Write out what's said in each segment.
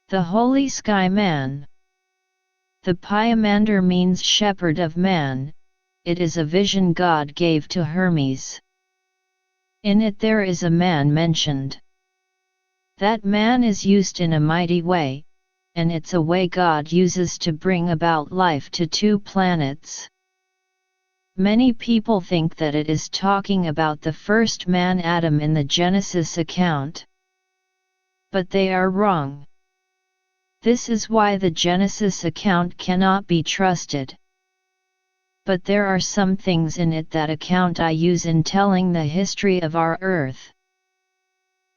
The Holy Sky Man. The Pyamander means shepherd of man. It is a vision God gave to Hermes. In it there is a man mentioned. That man is used in a mighty way, and it's a way God uses to bring about life to 2 planets. Many people think that it is talking about the first man Adam in the Genesis account. But they are wrong. This is why the Genesis account cannot be trusted. But there are some things in it that account I use in telling the history of our earth.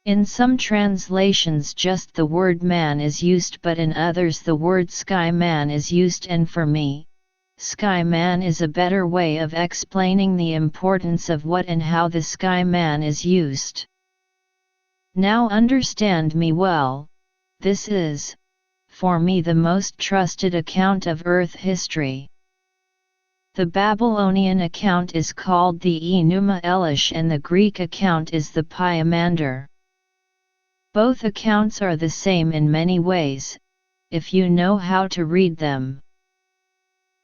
In some translations just the word man is used, but in others the word sky man is used, and for me, sky man is a better way of explaining the importance of what and how the sky man is used. Now understand me well, this is, for me, the most trusted account of Earth history. The Babylonian account is called the Enuma Elish and the Greek account is the Pyamander. Both accounts are the same in many ways, if you know how to read them.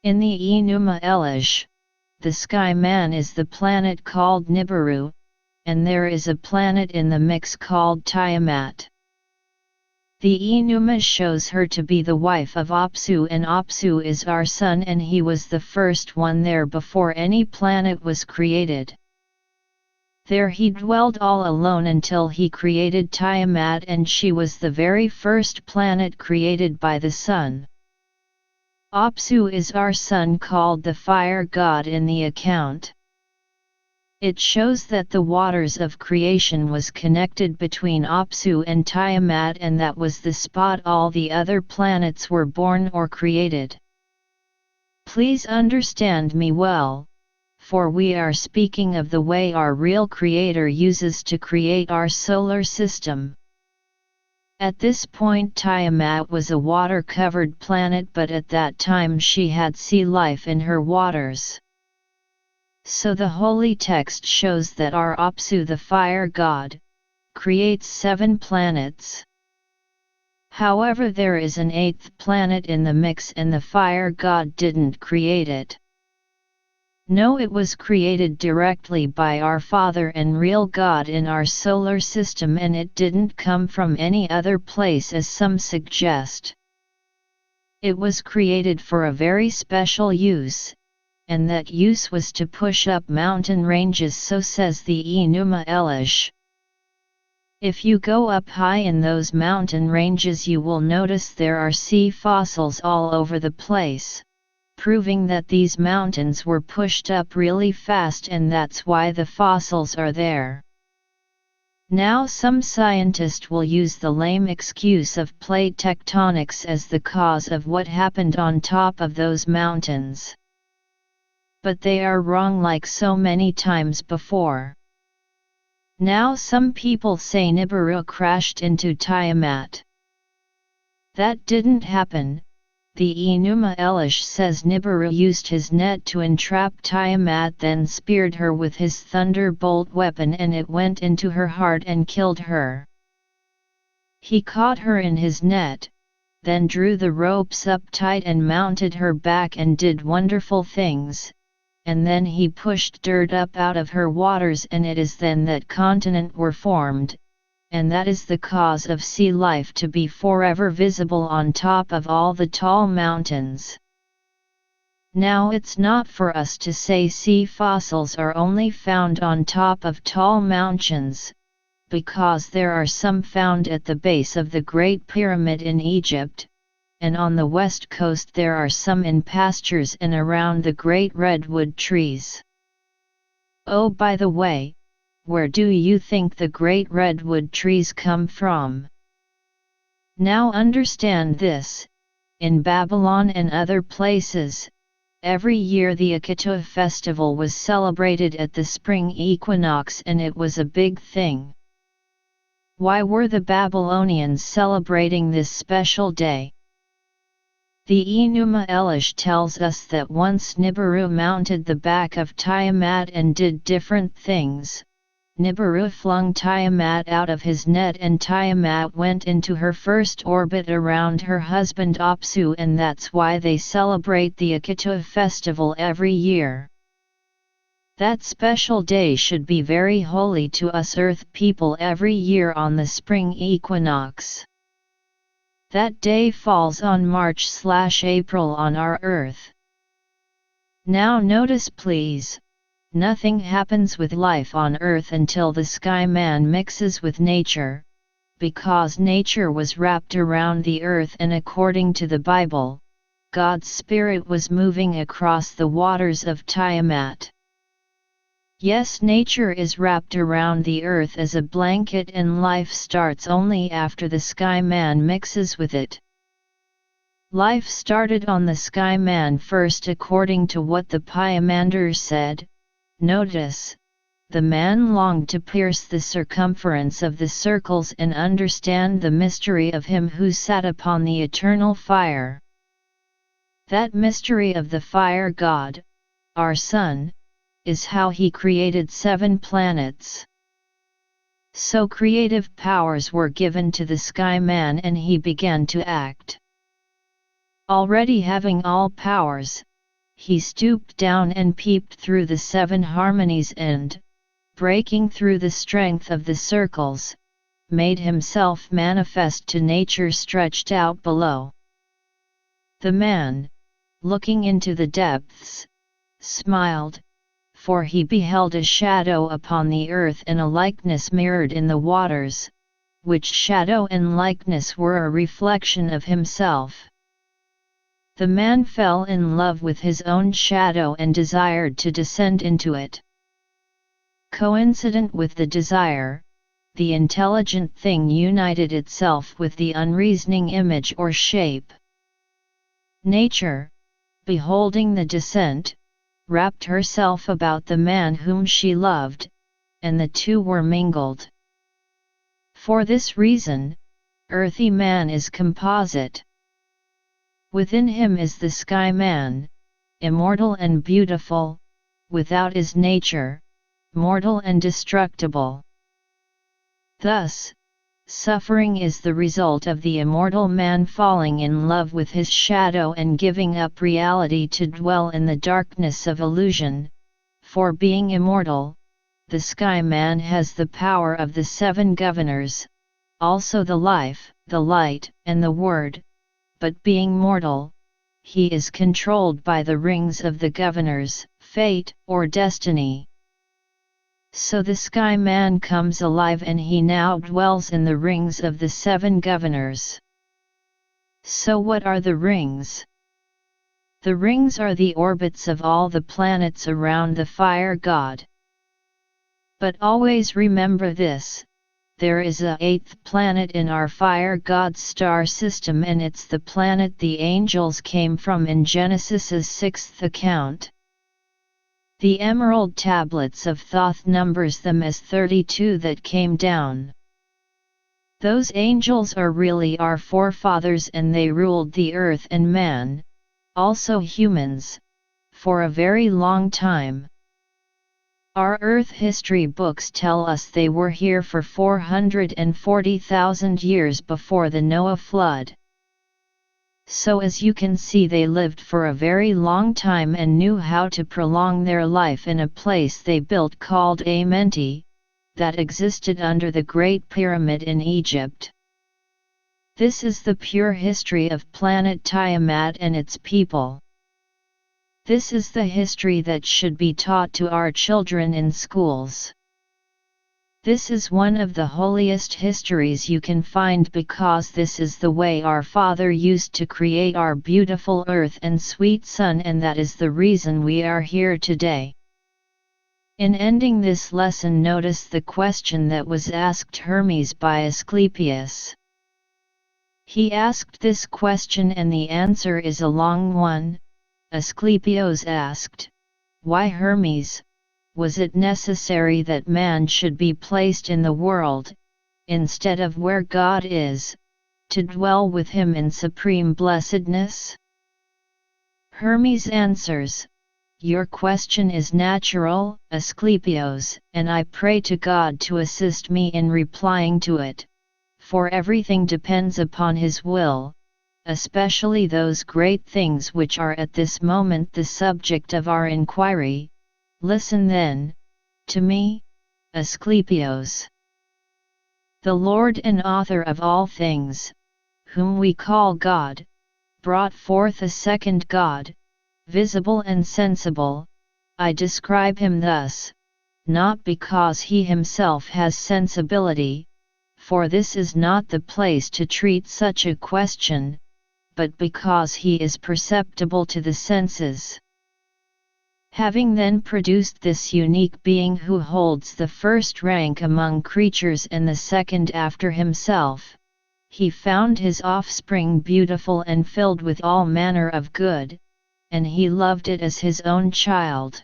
In the Enuma Elish, the sky man is the planet called Nibiru, and there is a planet in the mix called Tiamat. The Enuma shows her to be the wife of Apsu, and Apsu is our sun, and he was the first one there before any planet was created. There he dwelled all alone until he created Tiamat, and she was the very first planet created by the sun. Apsu is our sun, called the fire god in the account. It shows that the waters of creation was connected between Apsu and Tiamat, and that was the spot all the other planets were born or created. Please understand me well, for we are speaking of the way our real Creator uses to create our solar system. At this point Tiamat was a water-covered planet, but at that time she had sea life in her waters. So the holy text shows that our Apsu, the fire god, creates 7 planets. However, there is an 8th planet in the mix, and the fire god didn't create it. No, it was created directly by our Father and real God in our solar system, and it didn't come from any other place as some suggest. It was created for a very special use, and that use was to push up mountain ranges, so says the Enuma Elish. If you go up high in those mountain ranges, you will notice there are sea fossils all over the place, proving that these mountains were pushed up really fast, and that's why the fossils are there. Now some scientist will use the lame excuse of plate tectonics as the cause of what happened on top of those mountains. But they are wrong, like so many times before. Now some people say Nibiru crashed into Tiamat. That didn't happen. The Enuma Elish says Nibiru used his net to entrap Tiamat, then speared her with his thunderbolt weapon, and it went into her heart and killed her. He caught her in his net, then drew the ropes up tight and mounted her back and did wonderful things, and then he pushed dirt up out of her waters, and it is then that continents were formed, and that is the cause of sea life to be forever visible on top of all the tall mountains. Now it's not for us to say sea fossils are only found on top of tall mountains, because there are some found at the base of the Great Pyramid in Egypt, and on the west coast there are some in pastures and around the great redwood trees. Oh, by the way, where do you think the great redwood trees come from? Now understand this, in Babylon and other places, every year the Akatu festival was celebrated at the spring equinox, and it was a big thing. Why were the Babylonians celebrating this special day? The Enuma Elish tells us that once Nibiru mounted the back of Tiamat and did different things, Nibiru flung Tiamat out of his net, and Tiamat went into her first orbit around her husband Apsu, and that's why they celebrate the Akita festival every year. That special day should be very holy to us Earth people every year on the spring equinox. That day falls on March/April on our Earth. Now notice please, nothing happens with life on Earth until the Sky Man mixes with nature, because nature was wrapped around the Earth, and according to the Bible, God's Spirit was moving across the waters of Tiamat. Yes, nature is wrapped around the Earth as a blanket, and life starts only after the Sky Man mixes with it. Life started on the Sky Man first according to what the Pyamander said. Notice, the man longed to pierce the circumference of the circles and understand the mystery of him who sat upon the eternal fire. That mystery of the fire god, our sun, is how he created 7 planets. So creative powers were given to the Sky Man, and he began to act. Already having all powers, he stooped down and peeped through the 7 harmonies and, breaking through the strength of the circles, made himself manifest to nature stretched out below. The man, looking into the depths, smiled, for he beheld a shadow upon the earth and a likeness mirrored in the waters, which shadow and likeness were a reflection of himself. The man fell in love with his own shadow and desired to descend into it. Coincident with the desire, the intelligent thing united itself with the unreasoning image or shape. Nature, beholding the descent, wrapped herself about the man whom she loved, and the two were mingled. For this reason, earthy man is composite. Within him is the Sky Man, immortal and beautiful, without is nature, mortal and destructible. Thus, suffering is the result of the immortal man falling in love with his shadow and giving up reality to dwell in the darkness of illusion, for being immortal, the Sky Man has the power of the 7 governors, also the life, the light, and the word, but being mortal, he is controlled by the rings of the governors, fate, or destiny. So the Sky Man comes alive, and he now dwells in the rings of the 7 governors. So what are the rings? The rings are the orbits of all the planets around the fire god. But always remember this, there is a 8th planet in our fire god's star system, and it's the planet the angels came from in Genesis's 6th account. The emerald tablets of Thoth numbers them as 32 that came down. Those angels are really our forefathers, and they ruled the earth and man, also humans, for a very long time. Our Earth history books tell us they were here for 440,000 years before the Noah flood. So as you can see, they lived for a very long time and knew how to prolong their life in a place they built called Amenti, that existed under the Great Pyramid in Egypt. This is the pure history of planet Tiamat and its people. This is the history that should be taught to our children in schools. This is one of the holiest histories you can find, because this is the way our Father used to create our beautiful earth and sweet sun, and that is the reason we are here today. In ending this lesson, notice the question that was asked Hermes by Asclepius. He asked this question, and the answer is a long one. Asclepius asked, "Why, Hermes, was it necessary that man should be placed in the world, instead of where God is, to dwell with him in supreme blessedness?" Hermes answers, Your question is natural, Asclepios, and I pray to God to assist me in replying to it, for everything depends upon His will, especially those great things which are at this moment the subject of our inquiry. Listen then, to me, Asclepios. The Lord and Author of all things, whom we call God, brought forth a second God, visible and sensible. I describe him thus, not because he himself has sensibility, for this is not the place to treat such a question, but because he is perceptible to the senses. Having then produced this unique being who holds the first rank among creatures and the second after himself, he found his offspring beautiful and filled with all manner of good, and he loved it as his own child.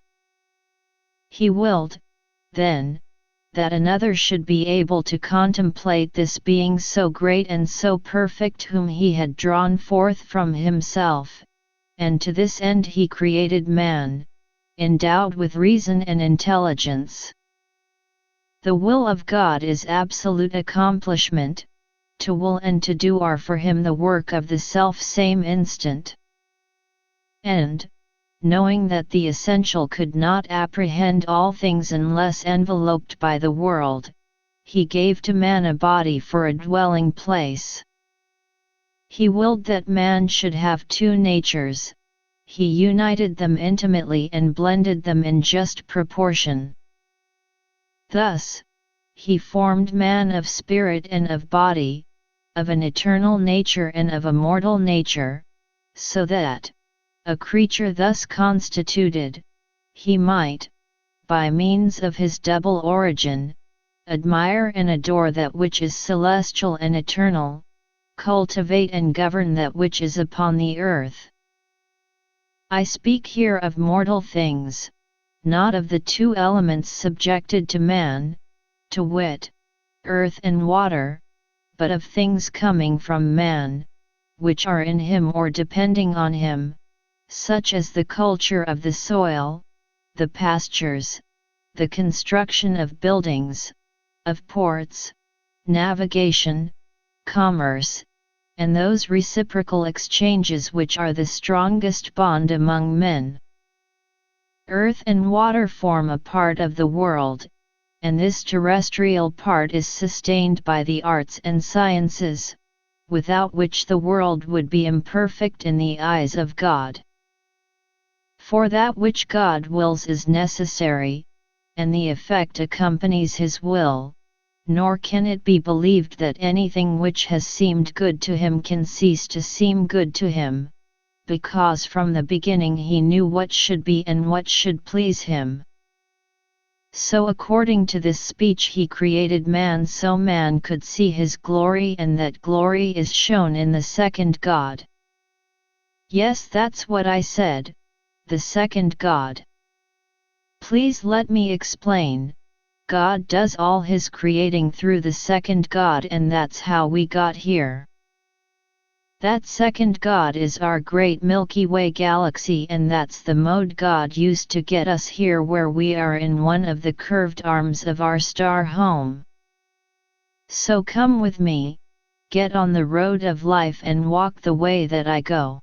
He willed, then, that another should be able to contemplate this being so great and so perfect whom he had drawn forth from himself, and to this end he created man, endowed with reason and intelligence. The will of God is absolute accomplishment. To will and to do are for him the work of the self-same instant. And, knowing that the essential could not apprehend all things unless enveloped by the world, he gave to man a body for a dwelling place. He willed that man should have two natures, he united them intimately and blended them in just proportion. Thus, he formed man of spirit and of body, of an eternal nature and of a mortal nature, so that, a creature thus constituted, he might, by means of his double origin, admire and adore that which is celestial and eternal, cultivate and govern that which is upon the earth. I speak here of mortal things, not of the two elements subjected to man, to wit, earth and water, but of things coming from man, which are in him or depending on him, such as the culture of the soil, the pastures, the construction of buildings, of ports, navigation, commerce, and those reciprocal exchanges which are the strongest bond among men. Earth and water form a part of the world, and this terrestrial part is sustained by the arts and sciences, without which the world would be imperfect in the eyes of God. For that which God wills is necessary, and the effect accompanies his will, nor can it be believed that anything which has seemed good to him can cease to seem good to him, because from the beginning he knew what should be and what should please him. So according to this speech he created man so man could see his glory, and that glory is shown in the second God. Yes, that's what I said, the second God. Please let me explain. God does all his creating through the second God, and that's how we got here. That second God is our great Milky Way galaxy, and that's the mode God used to get us here where we are in one of the curved arms of our star home. So come with me, get on the road of life and walk the way that I go.